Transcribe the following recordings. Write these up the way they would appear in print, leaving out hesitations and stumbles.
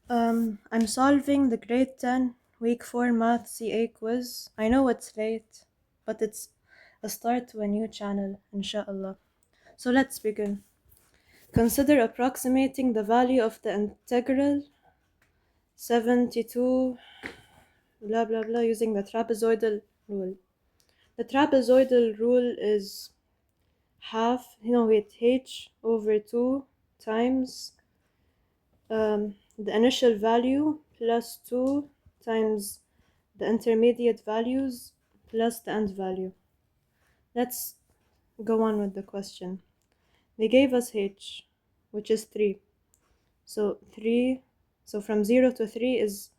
I'm solving the grade 10 week 4 math CA quiz. I know it's late, but it's a start to a new channel, inshallah. So let's begin. Consider approximating the value of the integral 72 blah blah blah using the trapezoidal rule. The trapezoidal rule is h over 2 times the initial value plus 2 times the intermediate values plus the end value. Let's go on with the question. They gave us h, which is 3. So from 0 to 3 is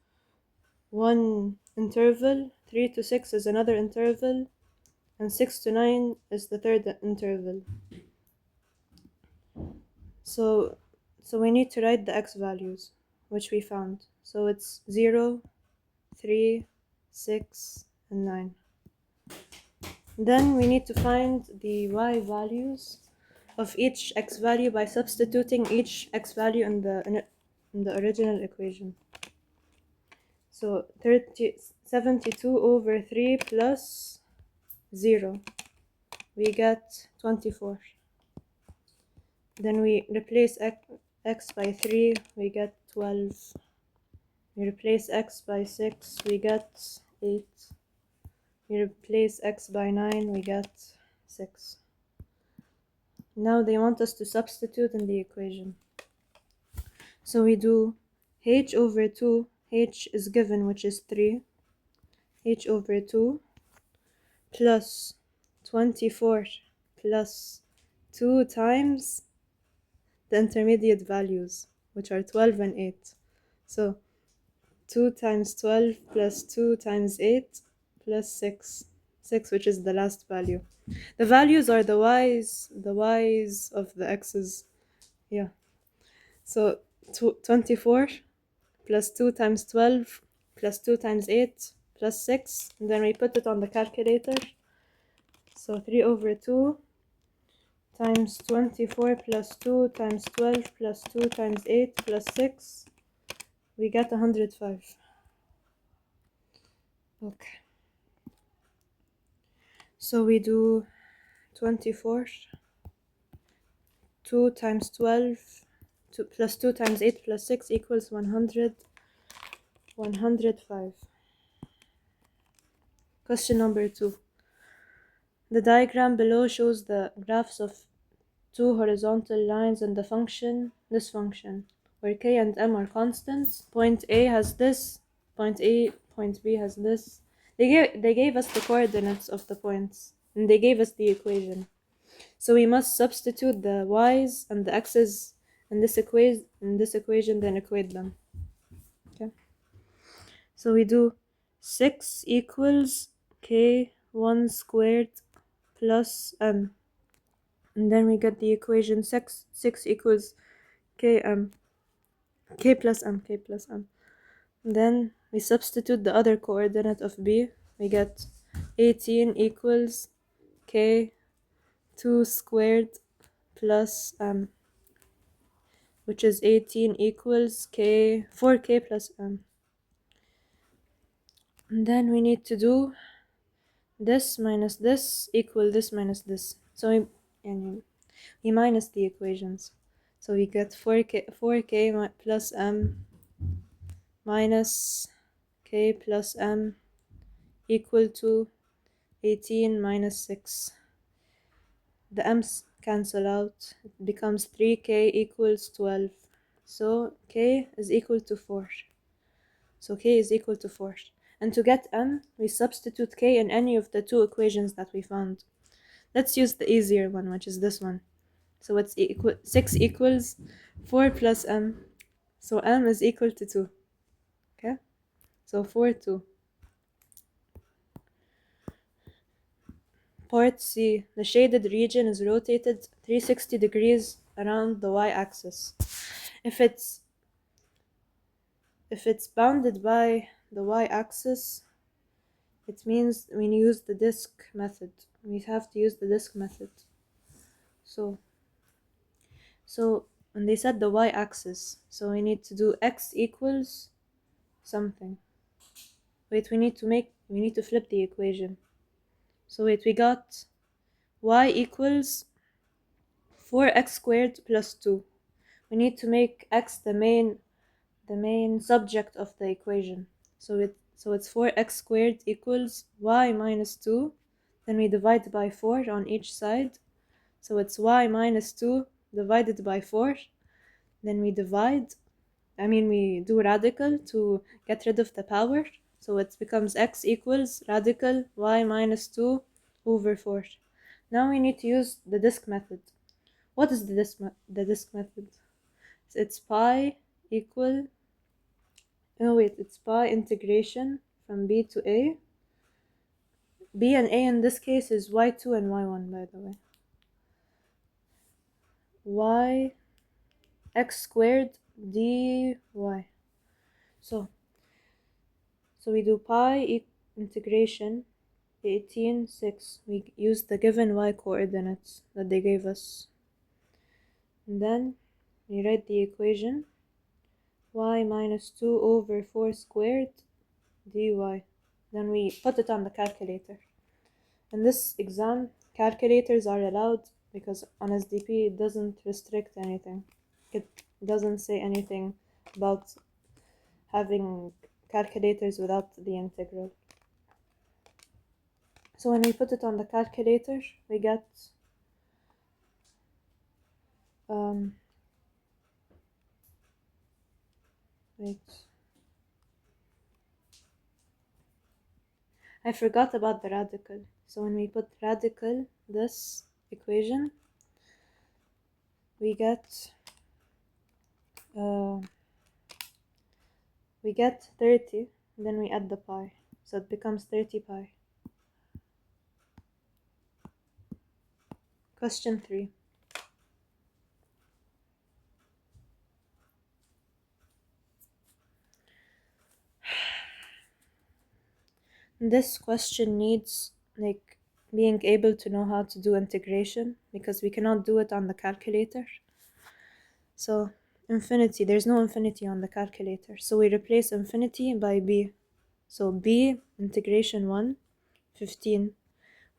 one interval, 3 to 6 is another interval, and 6 to 9 is the third interval. So we need to write the x values, which we found. So it's 0, 3, 6, and 9. Then we need to find the y values of each x value by substituting each x value in the original equation. So 72 over 3 plus 0, we get 24. Then we replace x by 3, we get 12. We replace x by 6, we get 8. We replace x by 9, we get 6. Now they want us to substitute in the equation. So we do h over 2, h is given, which is 3, h over 2 plus 24 plus 2 times the intermediate values, which are 12 and 8. So 2 times 12 plus 2 times 8 plus 6, which is the last value. The values are the y's of the x's. Yeah. So 24 plus 2 times 12 plus 2 times 8 plus 6, and then we put it on the calculator. So 3 over 2 times 24 plus 2 times 12 plus 2 times 8 plus 6, we get 105. Okay. So we do 24, 2 times 12, plus 2 times 8 plus 6 equals 105. Question number 2. The diagram below shows the graphs of two horizontal lines and the function, this function, where k and m are constants. Point A has this, point A, point B has this. They gave us the coordinates of the points, and they gave us the equation. So we must substitute the y's and the x's in this equation, then equate them. Okay. So we do 6 equals k1 squared plus m. And then we get the equation 6 equals k plus m. And then we substitute the other coordinate of b. We get 18 equals k2 squared plus m, which is 18 equals 4k plus m. And then we need to do this minus this equal this minus this. So we minus the equations. So we get 4k plus m minus k plus m equal to 18 minus 6. The m's cancel out. It becomes 3k equals 12. So k is equal to 4. So k is equal to 4. And to get m, we substitute k in any of the two equations that we found. Let's use the easier one, which is this one. So what's 6 equals 4 plus m. So m is equal to 2. Okay? So 4, 2. Part C. The shaded region is rotated 360 degrees around the y-axis. If it's bounded by the y-axis, it means we use the disk method. We have to use the disk method. So and they said the y-axis, so we need to do x equals something. Wait, we need to flip the equation. So wait, we got y equals 4x squared plus 2. We need to make x the main subject of the equation. So it's 4x squared equals y minus 2. Then we divide by 4 on each side. So it's y minus 2 divided by 4. Then we do radical to get rid of the power. So it becomes x equals radical y minus 2 over 4. Now we need to use the disk method. What is the disk method? It's pi equal... Oh wait, it's pi integration from b to a. B and a in this case is y2 and y1, by the way. Y x squared dy. So we do pi integration 18/6. We use the given y coordinates that they gave us. And then we write the equation y minus 2 over 4 squared dy. Then we put it on the calculator. In this exam, calculators are allowed because on SDP it doesn't restrict anything. It doesn't say anything about having calculators without the integral. So when we put it on the calculator, we get wait, I forgot about the radical. So when we put radical this equation, we get 30, then we add the pi, so it becomes 30 pi. Question 3. This question needs being able to know how to do integration because we cannot do it on the calculator. So infinity, there's no infinity on the calculator, so we replace infinity by b. So b integration 1, 15.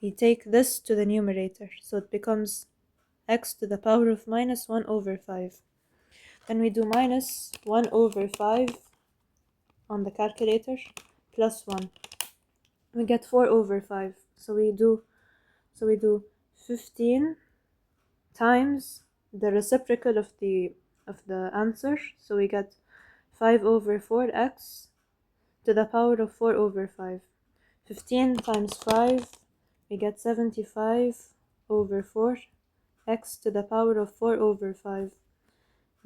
We take this to the numerator, so it becomes x to the power of minus 1 over 5. Then we do minus 1 over 5 on the calculator plus 1. We get 4 over 5. So we do 15 times the reciprocal of the answer. So we get 5 over 4x to the power of 4 over 5. 15 times 5, we get 75 over 4 x to the power of 4 over 5.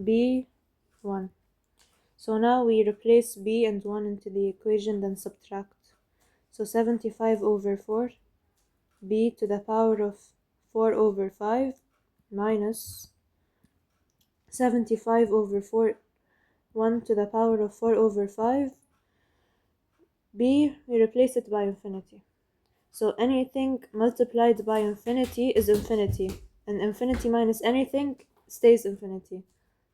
b 1. So now we replace b and 1 into the equation, then subtract. So 75 over 4, b to the power of 4 over 5 minus 75 over 4, 1 to the power of 4 over 5. b, we replace it by infinity. So anything multiplied by infinity is infinity, and infinity minus anything stays infinity.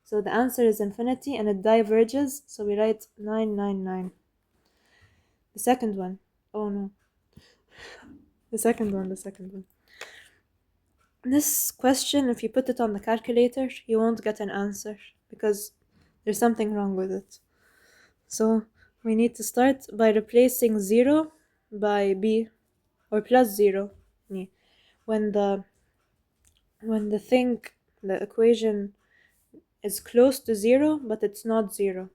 So the answer is infinity and it diverges, so we write 999. The second one. Oh no. The second one. This question, if you put it on the calculator, you won't get an answer because there's something wrong with it. So we need to start by replacing 0 by b, or plus 0. When the equation is close to 0, but it's not 0.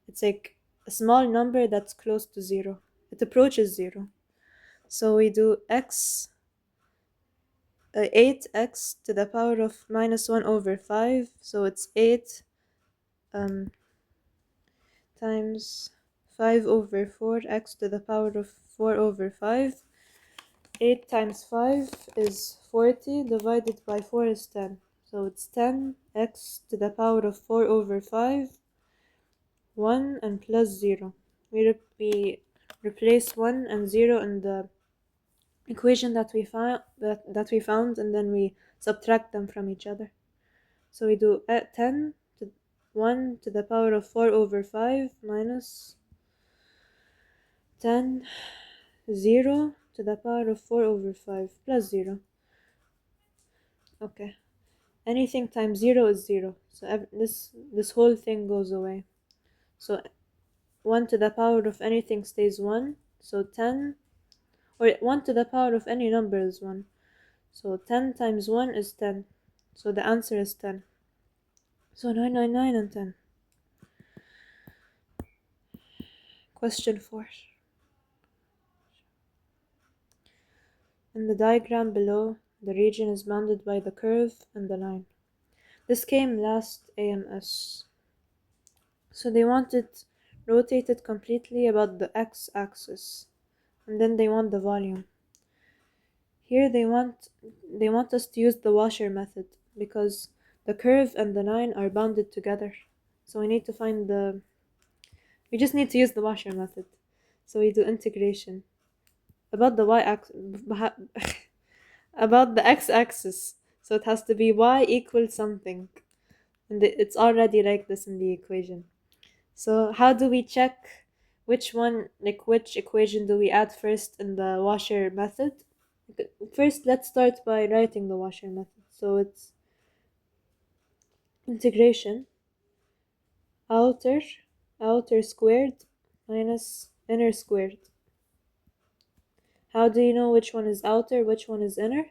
It's like a small number that's close to 0. It approaches 0. So we do 8x to the power of minus 1 over 5. So it's 8 times 5 over 4, x to the power of 4 over 5. 8 times 5 is 40, divided by 4 is 10. So it's 10x to the power of 4 over 5, 1 and plus 0. We replace 1 and 0 in the equation that we found, and then we subtract them from each other. So we do 10 to 1 to the power of 4 over 5 minus 10 0 to the power of 4 over 5 plus 0. Okay. Anything times 0 is 0. So this whole thing goes away. So 1 to the power of anything stays 1. So 10, or 1 to the power of any number is 1. So 10 times 1 is 10. So the answer is 10. So 999 and 10. Question 4. In the diagram below, the region is bounded by the curve and the line. This came last AMS. So they want it rotated completely about the x-axis, and then they want the volume. Here they want us to use the washer method because the curve and the line are bounded together. So we just need to use the washer method. So we do integration about the y-axis about the x-axis. So it has to be y equals something, and it's already like this in the equation. So how do we check which equation do we add first in the washer method? First, let's start by writing the washer method. So it's integration outer squared minus inner squared. How do you know which one is outer, which one is inner?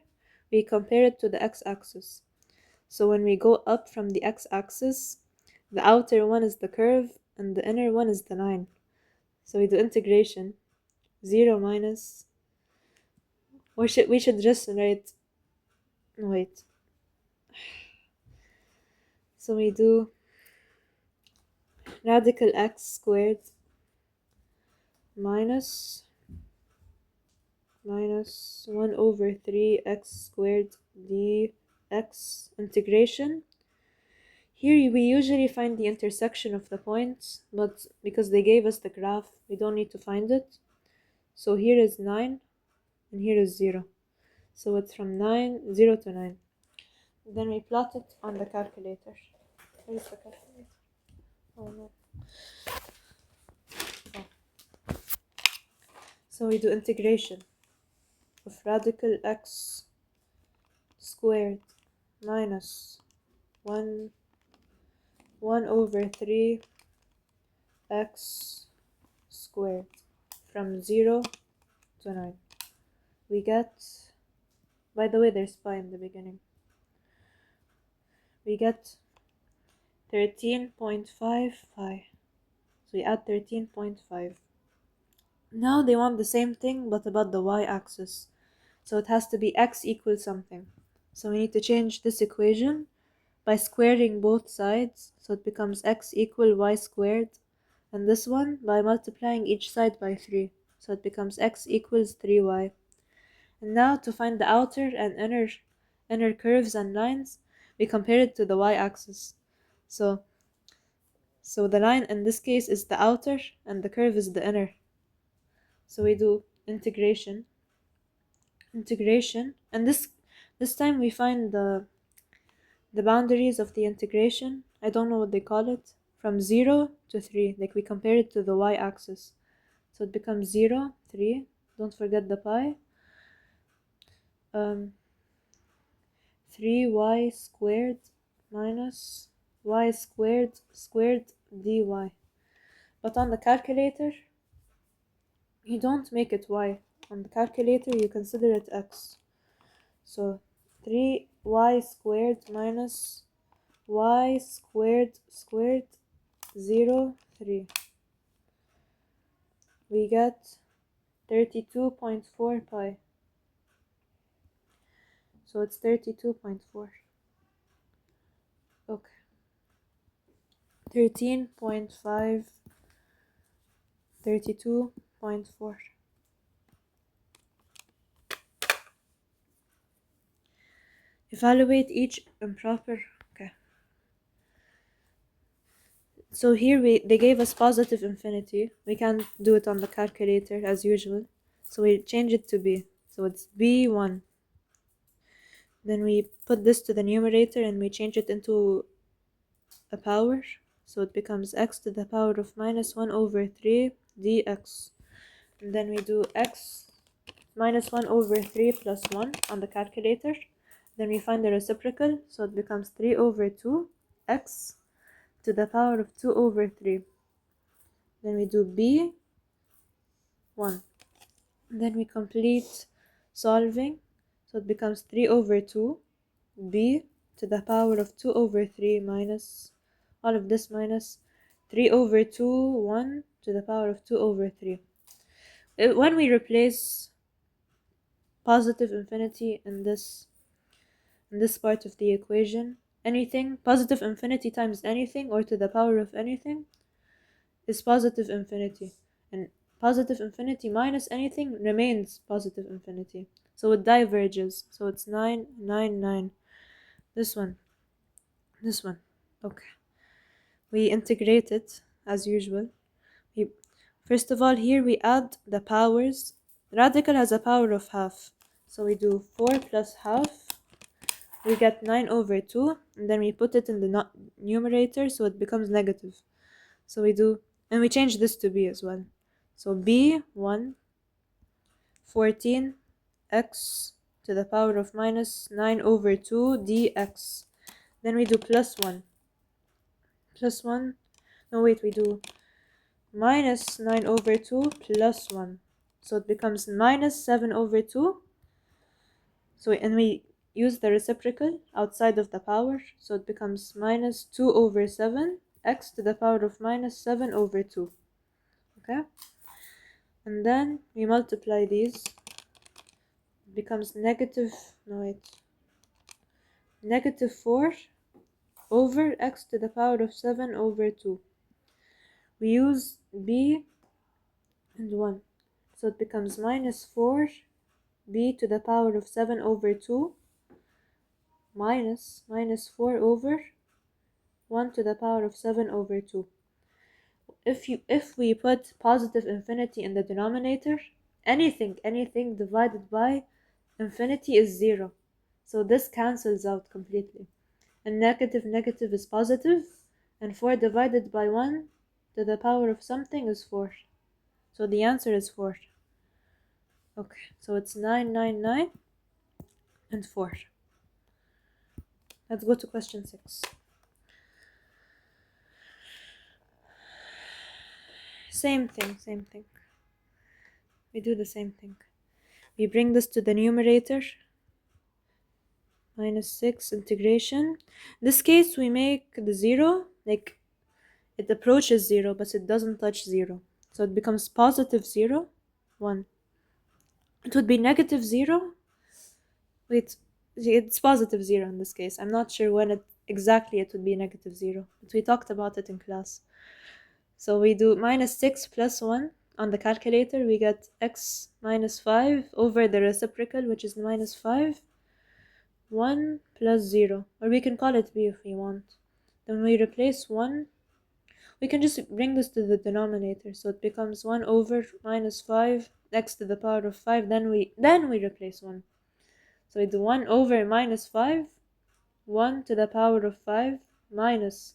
We compare it to the x-axis. So when we go up from the x-axis, the outer one is the curve and the inner one is the line. So we do integration 0 minus, or we should just write, wait. So we do radical x squared minus 1 over 3 x squared dx integration. Here we usually find the intersection of the points, but because they gave us the graph, we don't need to find it. So here is 9 and here is 0. So it's from 0 to 9. Then we plot it on the calculator. Where's the calculator? Oh no. Oh. So we do integration of radical x squared minus 1 over 3 x squared from 0 to 9. We get, by the way, there's pi in the beginning. We get 13.5 pi. So we add 13.5. Now they want the same thing but about the y-axis. So it has to be x equals something. So we need to change this equation by squaring both sides. So it becomes x equal y squared. And this one by multiplying each side by 3. So it becomes x equals 3y. And now to find the outer and inner curves and lines, we compare it to the y-axis. So the line in this case is the outer and the curve is the inner. So we do integration, and this time we find the boundaries of the integration. I don't know what they call it. From 0 to 3, like we compare it to the y-axis. So it becomes 0, 3. Don't forget the pi. 3y squared minus y squared dy. But on the calculator, you don't make it y. On the calculator, you consider it x. So 3y squared minus y squared 0, 3. We get 32.4 pi. So it's 32.4. Okay. 13.5, 32.4. Evaluate each improper. Okay. So here they gave us positive infinity. We can't do it on the calculator as usual. So we change it to b. So it's b1. Then we put this to the numerator and we change it into a power. So it becomes x to the power of minus 1 over 3 dx. And then we do x minus 1 over 3 plus 1 on the calculator. Then we find the reciprocal, so it becomes 3 over 2 x to the power of 2 over 3. Then we do b 1. Then we complete solving, so it becomes 3 over 2 b to the power of 2 over 3 minus all of this minus 3 over 2 1 to the power of 2 over 3. When we replace positive infinity in this part of the equation, anything positive infinity times anything or to the power of anything is positive infinity, and positive infinity minus anything remains positive infinity, so it diverges. So it's 9 9 9. This one. Okay, we integrate it as usual. First of all, here we add the powers. Radical has a power of half, so we do 4 plus half. We get 9 over 2, and then we put it in the numerator, so it becomes negative. So we do, and we change this to b as well. So b 1 14 x to the power of minus 9 over 2 dx. Then we do plus 1. No wait, we do minus 9 over 2 plus 1. So it becomes minus 7 over 2. So, and we use the reciprocal outside of the power, so it becomes minus 2 over 7 x to the power of minus 7 over 2. Okay? And then we multiply these. It becomes negative 4 over x to the power of 7 over 2. We use b and 1. So it becomes minus 4 b to the power of 7 over 2 minus 4 over 1 to the power of 7 over 2. If we put positive infinity in the denominator, anything divided by infinity is 0. So this cancels out completely. And negative is positive, and 4 divided by 1 to the power of something is 4. So the answer is 4. Okay, so it's 9 9 9 and 4. Let's go to question 6. Same thing. We do the same thing. We bring this to the numerator. Minus 6 integration. In this case, we make the 0, like it approaches 0, but it doesn't touch 0. So it becomes positive 0, 1. It would be negative 0. Wait, it's positive 0 in this case. I'm not sure when exactly it would be negative 0, but we talked about it in class. So we do minus 6 plus 1 on the calculator. We get x minus 5 over the reciprocal, which is minus 5, 1 plus 0. Or we can call it b if we want. Then we replace 1. We can just bring this to the denominator. So it becomes 1 over minus 5 x to the power of 5. Then we replace 1. So we do 1 over minus 5, 1 to the power of 5 minus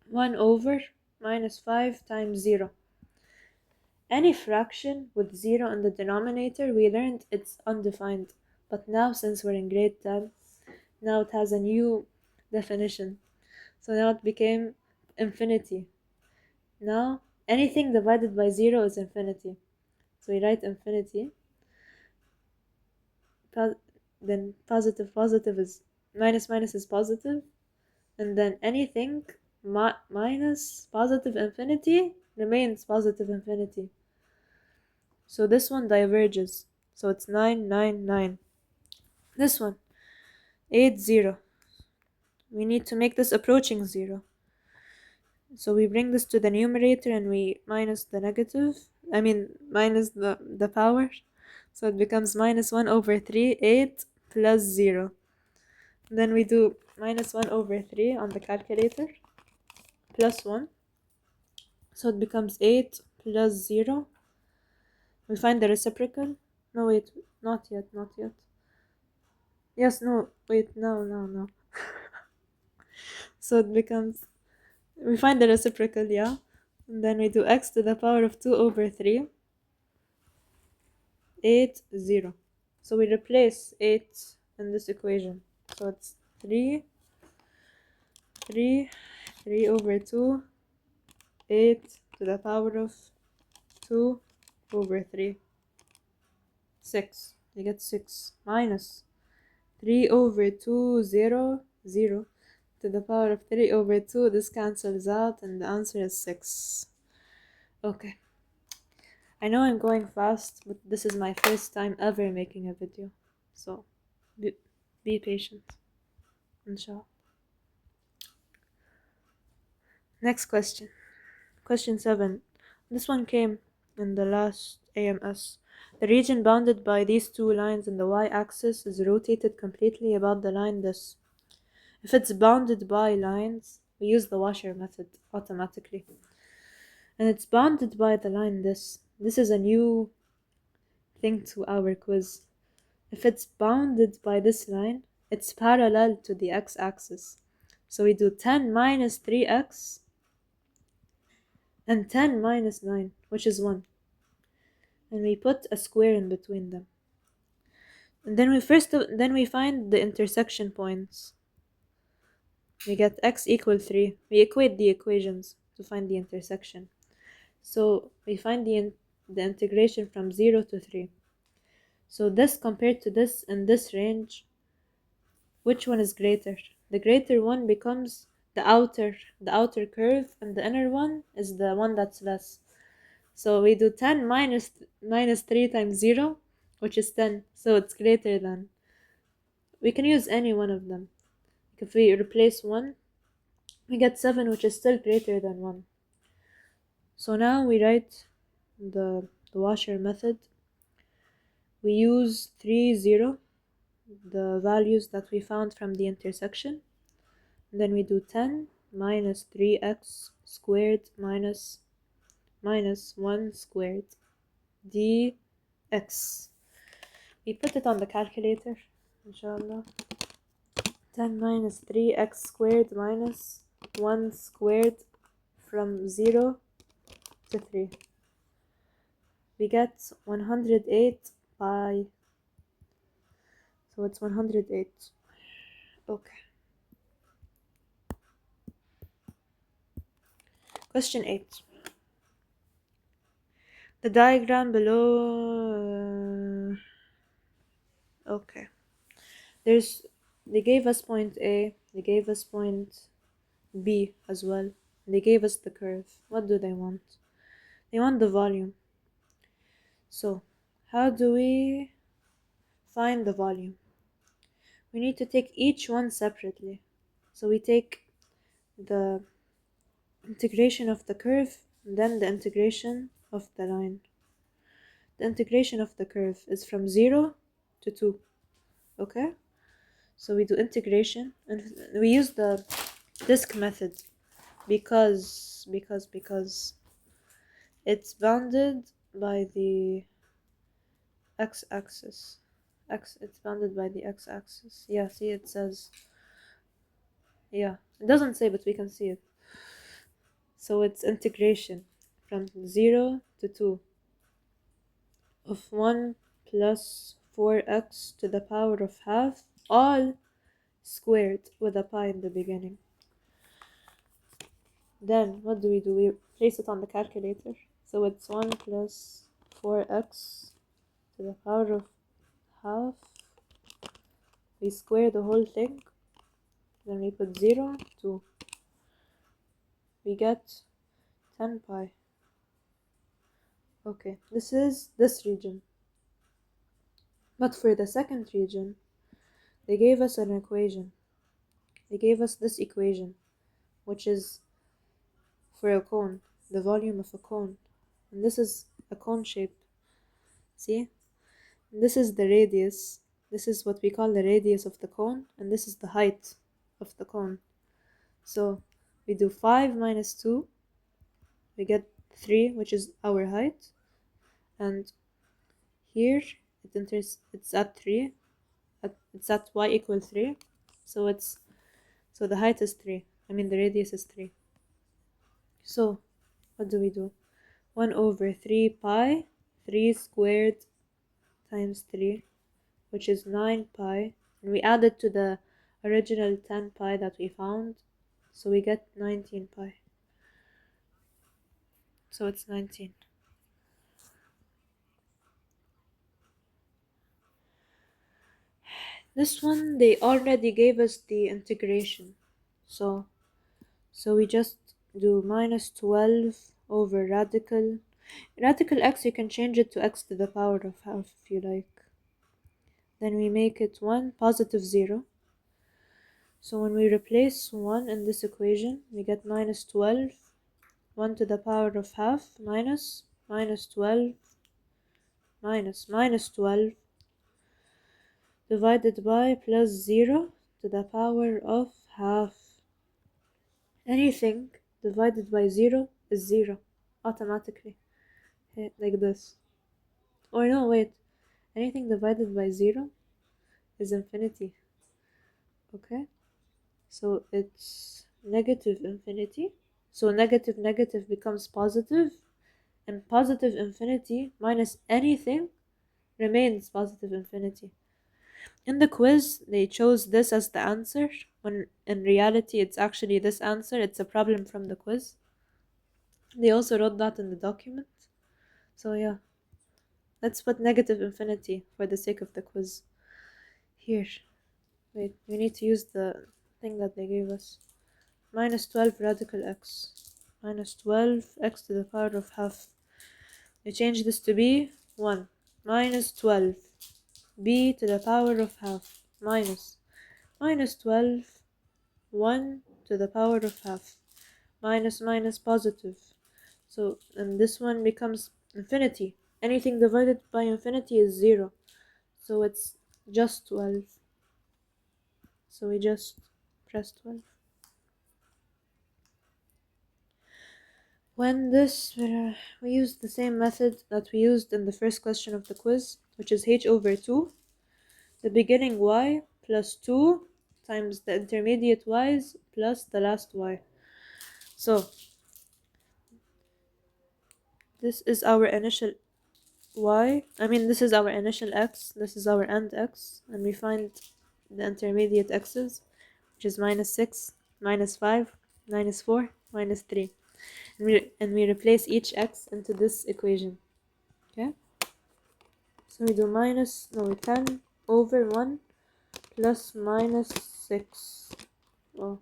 1 over minus 5 times 0. Any fraction with 0 in the denominator, we learned it's undefined. But now, since we're in grade 10, now it has a new definition. So now it became infinity. Now, anything divided by 0 is infinity. So we write infinity. Then positive is minus is positive. And then anything minus positive infinity remains positive infinity. So this one diverges. So it's 9 9 9. This one 8 0. We need to make this approaching 0. So we bring this to the numerator and we minus the power. So it becomes minus 1 over 3, 8 plus 0. Then we do minus 1 over 3 on the calculator, plus 1. So it becomes 8 plus 0. We find the reciprocal. No, wait, not yet. Yes, no, wait, no. So it becomes, we find the reciprocal, yeah? And then we do x to the power of 2 over 3, 8, 0. So we replace 8 in this equation. So it's 3 over 2, 8 to the power of 2 over 3, 6. You get 6 minus 3 over 2, 0, 0 to the power of 3 over 2. This cancels out and the answer is 6. Okay. I know I'm going fast, but this is my first time ever making a video. So, be patient. Inshallah. Next question. Question 7. This one came in the last AMS. The region bounded by these two lines in the y-axis is rotated completely about the line this. If it's bounded by lines, we use the washer method automatically. And it's bounded by the line this. This is a new thing to our quiz. If it's bounded by this line, it's parallel to the x-axis. So we do 10 minus 3x and 10 minus 9, which is 1. And we put a square in between them. And then we find the intersection points. We get x equal 3. We equate the equations to find the intersection. So we find the integration from 0 to 3. So this compared to this in this range, which one is greater? The greater one becomes the outer curve, and the inner one is the one that's less. So we do 10 minus 3 times 0, which is 10. So it's greater than. We can use any one of them. If we replace 1, we get 7, which is still greater than 1. So now we write the washer method. We use 3, 0, the values that we found from the intersection. Then we do 10 minus 3x squared minus 1 squared dx. We put it on the calculator, inshallah. 10 minus 3x squared minus 1 squared from 0 to 3. We get 108 pi. So it's 108. Okay. Question 8. The diagram below. Okay. They gave us point A, they gave us point B as well. They gave us the curve. What do they want? They want the volume. So, how do we find the volume? We need to take each one separately. So we take the integration of the curve, and then the integration of the line. The integration of the curve is from 0 to 2. Okay? So we do integration, and we use the disk method because it's bounded by the x-axis. It's bounded by the x-axis. Yeah, see, it says. Yeah, it doesn't say, but we can see it. So it's integration from 0 to 2 of 1 plus 4x to the power of half, all squared with a pi in the beginning. Then what do? We place it on the calculator. So it's 1 plus 4x to the power of half. We square the whole thing. Then we put 0, 2. We get 10 pi. Okay, this is this region. But for the second region, they gave us an equation. They gave us this equation, which is for a cone, the volume of a cone. And this is a cone shape. See? This is the radius. This is what we call the radius of the cone, and this is the height of the cone. So we do 5 minus 2. We get 3, which is our height. And here it's at 3. it's at y equal 3, so the height is 3. I mean the radius is 3. So what do we do? 1 over 3 pi, 3 squared times 3, which is 9 pi, and we add it to the original 10 pi that we found, so we get 19 pi. So it's 19. This one, they already gave us the integration, so we just do minus 12 over radical x. You can change it to x to the power of half if you like. Then we make it 1 positive 0. So when we replace 1 in this equation, we get minus 12, 1 to the power of half, minus 12, minus 12, divided by plus 0 to the power of half. Anything divided by 0 is 0, automatically, like this. Or no, wait, anything divided by 0 is infinity, okay? So it's negative infinity, so negative becomes positive, and positive infinity minus anything remains positive infinity. In the quiz, they chose this as the answer, when in reality it's actually this answer. It's a problem from the quiz. They also wrote that in the document. So yeah, let's put negative infinity for the sake of the quiz. Here, wait, we need to use the thing that they gave us. Minus 12 radical x. Minus 12 x to the power of half. We change this to be 1. Minus 12 b to the power of half. Minus 12 1 to the power of half. Minus positive. So, and this one becomes infinity. Anything divided by infinity is 0. So it's just 12. So we just press 12. When this, we used the same method that we used in the first question of the quiz, which is h over 2, the beginning y plus 2 times the intermediate y's plus the last y. So this is our initial y, this is our initial x, this is our end x, and we find the intermediate x's, which is minus 6, minus 5, minus 4, minus 3. And we replace each x into this equation. Okay? So we do 10 over 1 plus minus 6. Oh,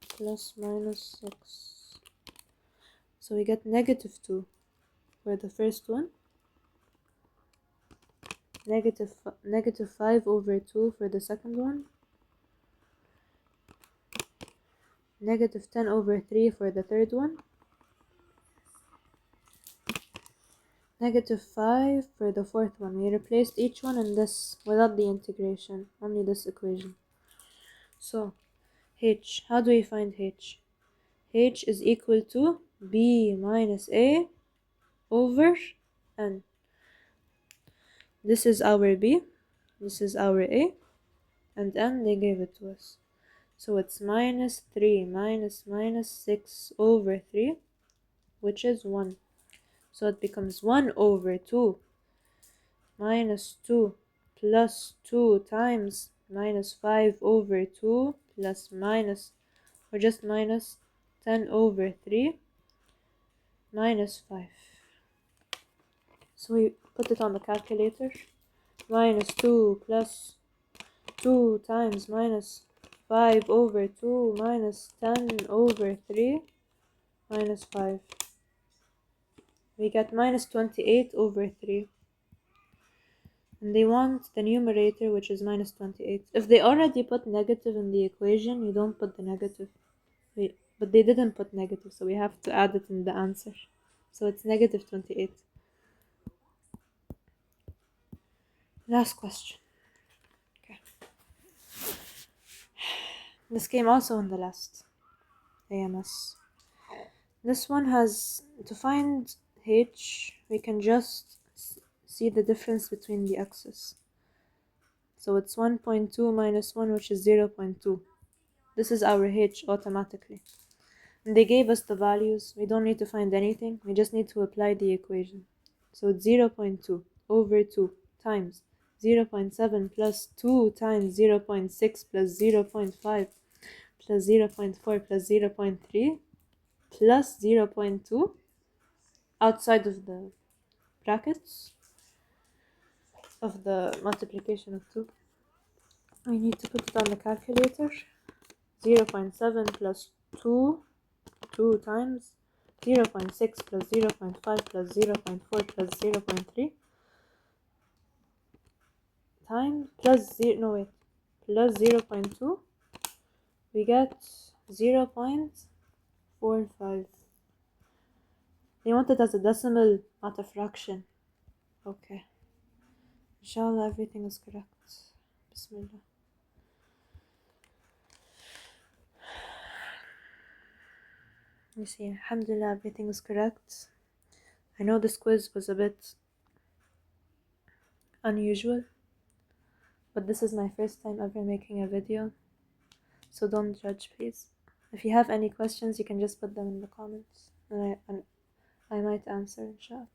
plus minus 6. So we get negative 2 for the first one. Negative 5 over 2 for the second one. Negative 10 over 3 for the third one. Negative 5 for the fourth one. We replaced each one in this without the integration, only this equation. So h, how do we find h? H is equal to b minus a over n. This is our b, this is our a, and n they gave it to us. So it's minus 3 minus 6 over 3, which is 1. So it becomes 1 over 2 minus 2 plus 2 times minus 5 over 2 plus minus, or just minus 10 over 3 minus 5. So we put it on the calculator. Minus 2 plus 2 times minus 5 over 2 minus 10 over 3 minus 5. We get minus 28 over 3. And they want the numerator, which is minus 28. If they already put negative in the equation, you don't put the negative. But they didn't put negative, so we have to add it in the answer. So it's negative 28. Last question. Okay. This came also in the last AMS. This one has, to find h, we can just see the difference between the x's. So it's 1.2 minus 1, which is 0.2. This is our h automatically. And they gave us the values. We don't need to find anything. We just need to apply the equation. So it's 0.2 over 2 times 0.7 plus 2 times 0.6 plus 0.5 plus 0.4 plus 0.3 plus 0.2 outside of the brackets of the multiplication of 2. We need to put it on the calculator. 0.7 plus 2 times 0.6 plus 0.5 plus 0.4 plus 0.3 times plus 0.2, we get 0.45. They want it as a decimal, not a fraction. Okay. Inshallah, everything is correct. Bismillah. You see, alhamdulillah, everything is correct. I know this quiz was a bit unusual, but this is my first time ever making a video, so don't judge, please. If you have any questions, you can just put them in the comments, and I might answer, inshallah.